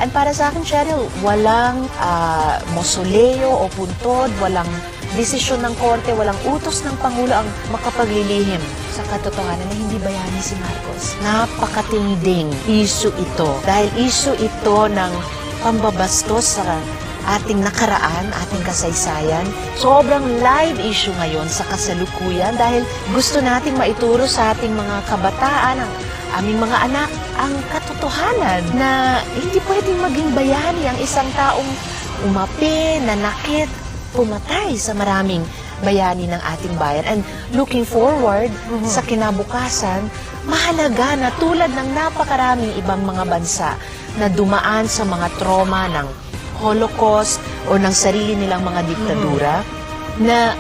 And para sa akin, Cheryl, walang mausoleo o puntod, walang desisyon ng korte, walang utos ng Pangulo ang makapaglilihim sa katotohanan na hindi bayani si Marcos. Napakatinding issue ito. Dahil issue ito ng pambabastos sa ating nakaraan, ating kasaysayan. Sobrang live issue ngayon sa kasalukuyan dahil gusto nating maituro sa ating mga kabataan, ang aming mga anak, ang katotohanan na hindi pwedeng maging bayani ang isang taong umapi, nanakit, pumatay sa maraming bayani ng ating bayan. And looking forward sa kinabukasan, mahalaga na tulad ng napakaraming ibang mga bansa na dumaan sa mga trauma ng Holocaust o ng sarili nilang mga diktadura, na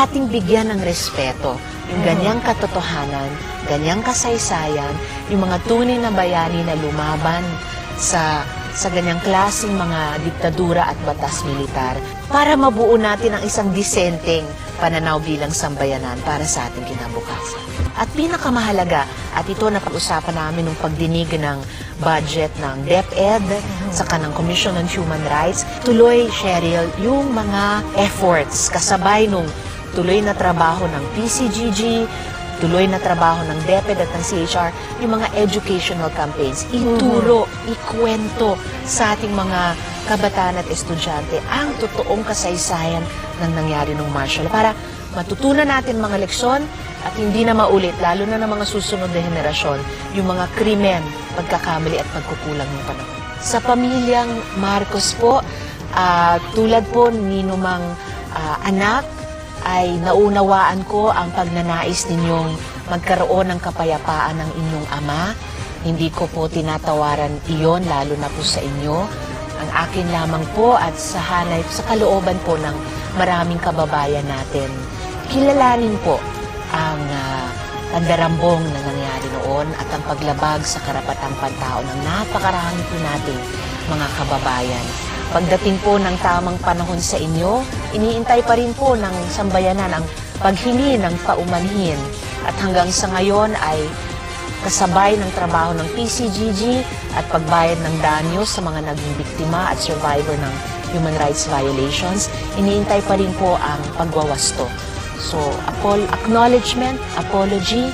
ating bigyan ng respeto yung ganyang katotohanan, ganyang kasaysayan, yung mga tunay na bayani na lumaban sa ganyang klaseng mga diktadura at batas militar para mabuo natin ang isang disenteng pananaw bilang sambayanan para sa ating kinabukasan. At pinakamahalaga, at ito na pag-usapan namin nung pagdinig ng budget ng DepEd saka ng Commission on Human Rights, tuloy, Cheryl, yung mga efforts kasabay nung tuloy na trabaho ng PCGG, tuloy na trabaho ng DepEd at ng CHR, yung mga educational campaigns, ituro, ikwento sa ating mga kabataan at estudyante ang totoong kasaysayan ng nangyari ng martial law para matutunan natin mga leksyon at hindi na maulit, lalo na ng mga susunod na henerasyon, yung mga krimen, pagkakamali at pagkukulang ng panahon. Sa pamilyang Marcos po, tulad po ni numang anak, ay naunawaan ko ang pagnanais ninyong magkaroon ng kapayapaan ng inyong ama. Hindi ko po tinatawaran iyon, lalo na po sa inyo. Ang akin lamang po at sa hanay, sa kalooban po ng maraming kababayan natin, kilalanin po ang pandarambong na nangyari noon at ang paglabag sa karapatang pantao ng napakarami po nating mga kababayan. Pagdating po ng tamang panahon sa inyo, iniintay pa rin po ng sambayanan ang paghingi ng paumanhin. At hanggang sa ngayon ay kasabay ng trabaho ng PCGG at pagbayad ng danyo sa mga naging biktima at survivor ng human rights violations, iniintay pa rin po ang pagwawasto. So, acknowledgement, apology,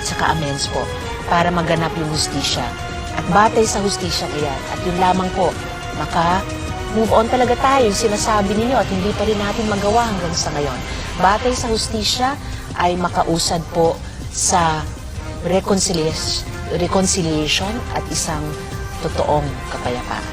saka amends po para maganap yung hustisya. At batay sa hustisya iyan, at yun lamang po, move on talaga tayo, yung sinasabi ninyo at hindi pa rin natin magawa hanggang sa ngayon. Batay sa hustisya ay makausad po sa reconciliation at isang totoong kapayapaan.